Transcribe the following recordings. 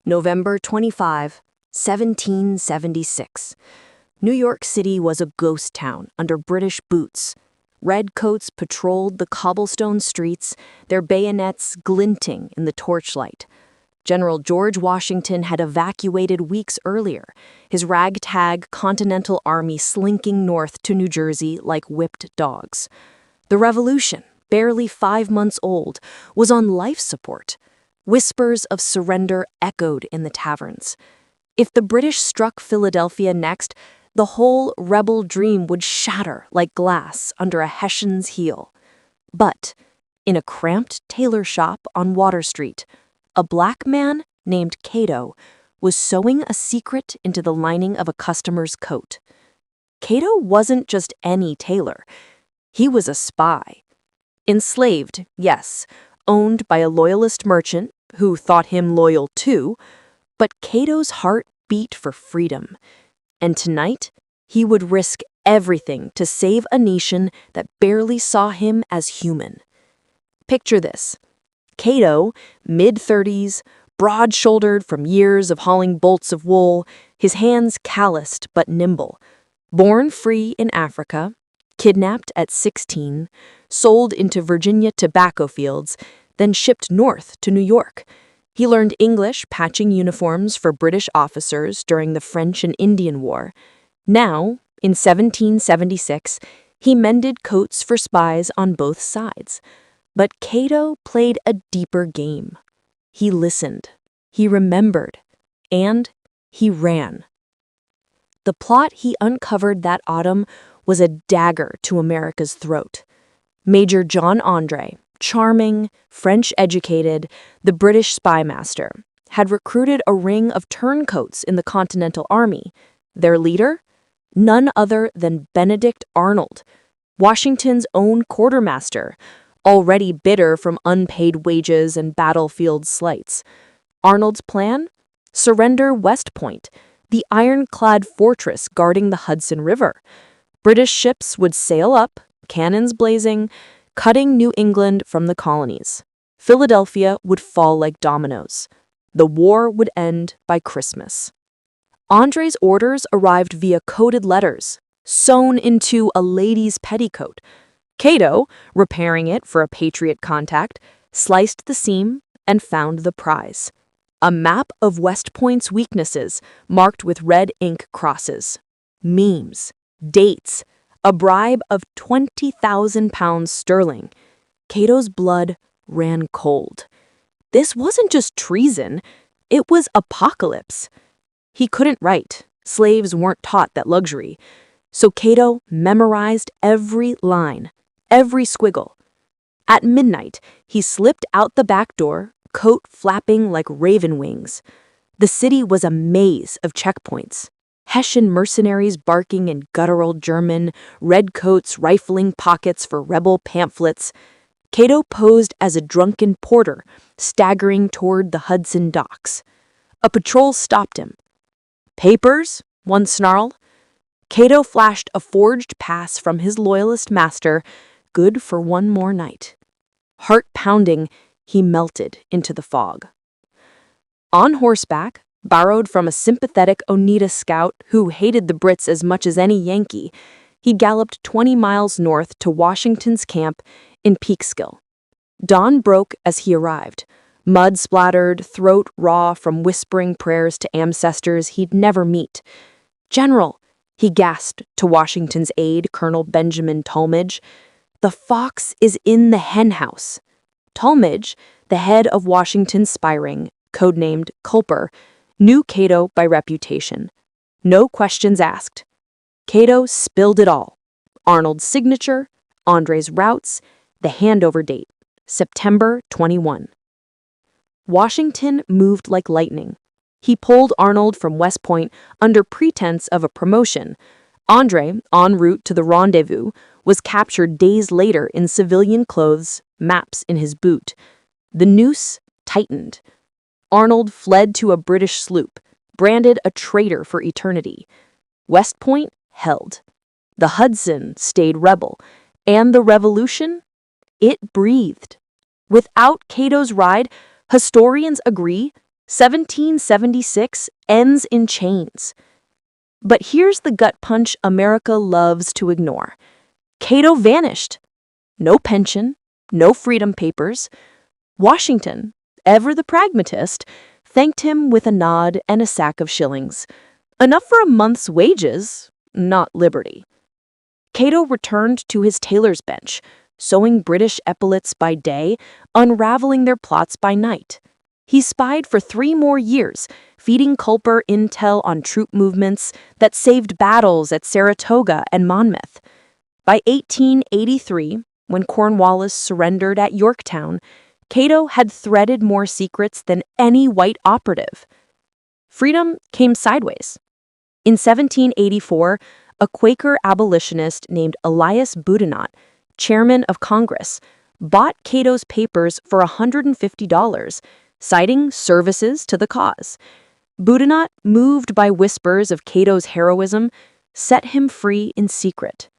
November 25, 1776. New York City was a ghost town under British boots. Redcoats patrolled the cobblestone streets, their bayonets glinting in the torchlight. General George Washington had evacuated weeks earlier, his ragtag Continental Army slinking north to New Jersey like whipped dogs. The Revolution, barely 5 months old, was on life support. Whispers of surrender echoed in the taverns. If the British struck Philadelphia next, the whole rebel dream would shatter like glass under a Hessian's heel. But in a cramped tailor shop on Water Street, a black man named Cato was sewing a secret into the lining of a customer's coat. Cato wasn't just any tailor. He was a spy. Enslaved, yes, owned by a loyalist merchant who thought him loyal too, but Cato's heart beat for freedom. And tonight, he would risk everything to save a nation that barely saw him as human. Picture this. Cato, mid-30s, broad-shouldered from years of hauling bolts of wool, his hands calloused but nimble. Born free in Africa, kidnapped at 16, sold into Virginia tobacco fields, then shipped north to New York. He learned English patching uniforms for British officers during the French and Indian War. Now, in 1776, he mended coats for spies on both sides. But Cato played a deeper game. He listened, he remembered, and he ran. The plot he uncovered that autumn was a dagger to America's throat. Major John Andre, charming, French-educated, the British spy master, had recruited a ring of turncoats in the Continental Army. Their leader? None other than Benedict Arnold, Washington's own quartermaster, already bitter from unpaid wages and battlefield slights. Arnold's plan? Surrender West Point, the ironclad fortress guarding the Hudson River. British ships would sail up, cannons blazing, cutting New England from the colonies. Philadelphia would fall like dominoes. The war would end by Christmas. Andre's orders arrived via coded letters, sewn into a lady's petticoat. Cato, repairing it for a Patriot contact, sliced the seam and found the prize. A map of West Point's weaknesses marked with red ink crosses. Memes, dates, a bribe of 20,000 pounds sterling. Cato's blood ran cold. This wasn't just treason, it was apocalypse. He couldn't write. Slaves weren't taught that luxury. So Cato memorized every line, every squiggle. At midnight, he slipped out the back door, coat flapping like raven wings. The city was a maze of checkpoints. Hessian mercenaries barking in guttural German, redcoats rifling pockets for rebel pamphlets. Cato posed as a drunken porter, staggering toward the Hudson docks. A patrol stopped him. "Papers?" one snarled. Cato flashed a forged pass from his loyalist master, good for one more night. Heart pounding, he melted into the fog. On horseback, borrowed from a sympathetic Oneida scout who hated the Brits as much as any Yankee, he galloped 20 miles north to Washington's camp in Peekskill. Dawn broke as he arrived, mud-splattered, throat raw from whispering prayers to ancestors he'd never meet. "General," he gasped to Washington's aide, Colonel Benjamin Tallmadge, "the fox is in the henhouse." Tallmadge, the head of Washington's spy ring, codenamed Culper, knew Cato by reputation. No questions asked. Cato spilled it all. Arnold's signature, Andre's routes, the handover date, September 21. Washington moved like lightning. He pulled Arnold from West Point under pretense of a promotion. Andre, en route to the rendezvous, was captured days later in civilian clothes, maps in his boot. The noose tightened. Arnold fled to a British sloop, branded a traitor for eternity. West Point held. The Hudson stayed rebel, and the Revolution, it breathed. Without Cato's ride, historians agree 1776 ends in chains. But here's the gut punch America loves to ignore. Cato vanished. No pension, no freedom papers. Washington, ever the pragmatist, thanked him with a nod and a sack of shillings. Enough for a month's wages, not liberty. Cato returned to his tailor's bench, sewing British epaulets by day, unraveling their plots by night. He spied for 3 more years, feeding Culper intel on troop movements that saved battles at Saratoga and Monmouth. By 1883, when Cornwallis surrendered at Yorktown, Cato had threaded more secrets than any white operative. Freedom came sideways. In 1784, a Quaker abolitionist named Elias Boudinot, chairman of Congress, bought Cato's papers for $150, citing services to the cause. Boudinot, moved by whispers of Cato's heroism, set him free in secret.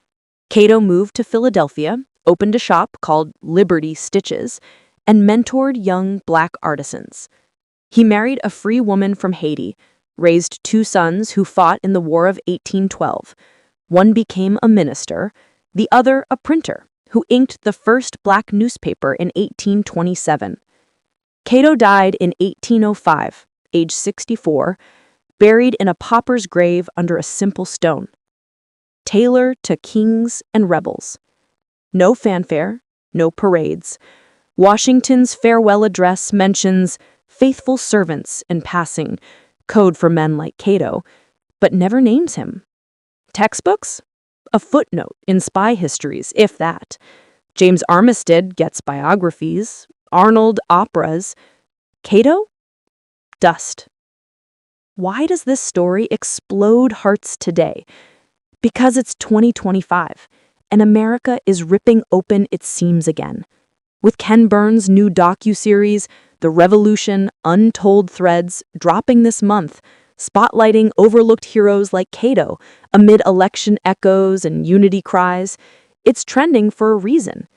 Cato moved to Philadelphia, opened a shop called Liberty Stitches, and mentored young black artisans. He married a free woman from Haiti, raised 2 sons who fought in the War of 1812. One became a minister, the other a printer, who inked the first black newspaper in 1827. Cato died in 1805, age 64, buried in a pauper's grave under a simple stone. Tailor to kings and rebels. No fanfare, no parades. Washington's farewell address mentions faithful servants in passing, code for men like Cato, but never names him. Textbooks? A footnote in spy histories, if that. James Armistead gets biographies, Arnold operas. Cato? Dust. Why does this story explode hearts today? Because it's 2025, and America is ripping open its seams again. With Ken Burns' new docuseries, The Revolution: Untold Threads, dropping this month, spotlighting overlooked heroes like Cato amid election echoes and unity cries, it's trending for a reason.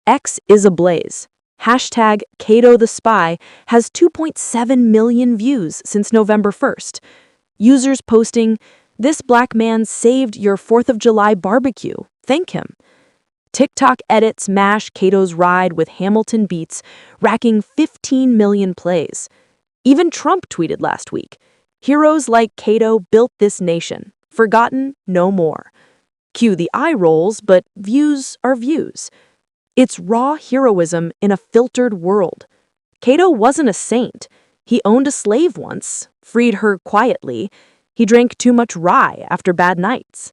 X is ablaze. Hashtag Cato the Spy has 2.7 million views since November 1st. Users posting, "This black man saved your 4th of July barbecue. Thank him." TikTok edits mash Cato's ride with Hamilton beats, racking 15 million plays. Even Trump tweeted last week, "Heroes like Cato built this nation. Forgotten no more." Cue the eye rolls, but views are views. It's raw heroism in a filtered world. Cato wasn't a saint. He owned a slave once, freed her quietly. He drank too much rye after bad nights.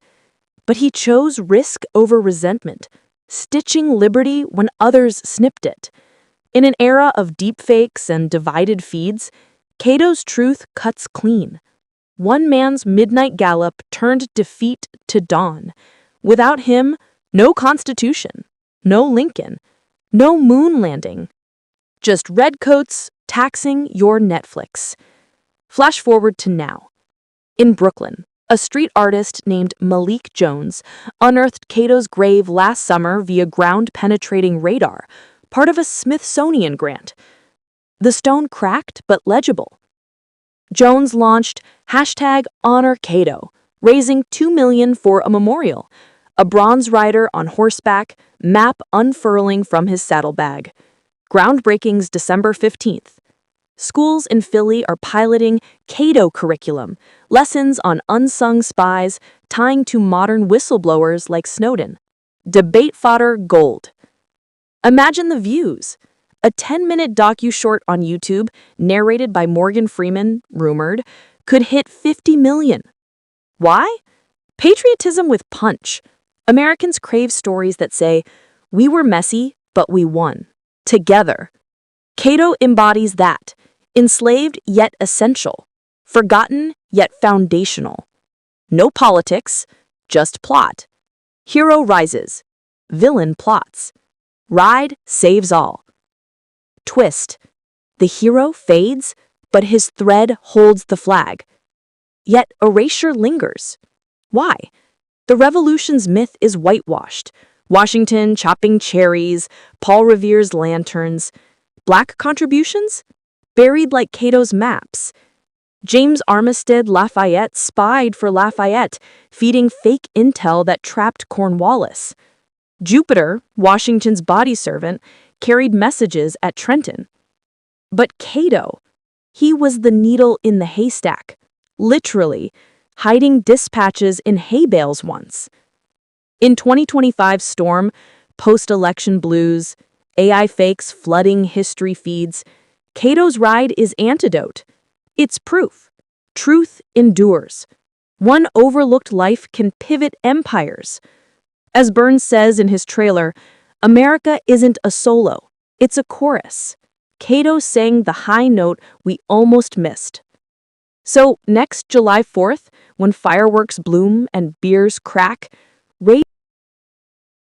But he chose risk over resentment, stitching liberty when others snipped it. In an era of deepfakes and divided feeds, Cato's truth cuts clean. One man's midnight gallop turned defeat to dawn. Without him, no Constitution, no Lincoln, no moon landing. Just redcoats taxing your Netflix. Flash forward to now. In Brooklyn, a street artist named Malik Jones unearthed Cato's grave last summer via ground-penetrating radar, part of a Smithsonian grant. The stone cracked but legible. Jones launched #HonorCato, raising $2 million for a memorial, a bronze rider on horseback, map unfurling from his saddlebag. Groundbreaking's December 15th. Schools in Philly are piloting Cato curriculum, lessons on unsung spies tying to modern whistleblowers like Snowden. Debate fodder gold. Imagine the views. A 10-minute docu-short on YouTube, narrated by Morgan Freeman, rumored, could hit 50 million. Why? Patriotism with punch. Americans crave stories that say, "We were messy, but we won. Together." Cato embodies that. Enslaved yet essential. Forgotten yet foundational. No politics, just plot. Hero rises. Villain plots. Ride saves all. Twist. The hero fades, but his thread holds the flag. Yet erasure lingers. Why? The Revolution's myth is whitewashed. Washington chopping cherries, Paul Revere's lanterns. Black contributions? buried like Cato's maps. James Armistead Lafayette spied for Lafayette, feeding fake intel that trapped Cornwallis. Jupiter, Washington's body servant, carried messages at Trenton. But Cato, he was the needle in the haystack, literally, hiding dispatches in hay bales once. In 2025 storm, post-election blues, AI fakes flooding history feeds, Cato's ride is antidote. It's proof. Truth endures. One overlooked life can pivot empires. As Burns says in his trailer, America isn't a solo, it's a chorus. Cato sang the high note we almost missed. So next July 4th, when fireworks bloom and beers crack,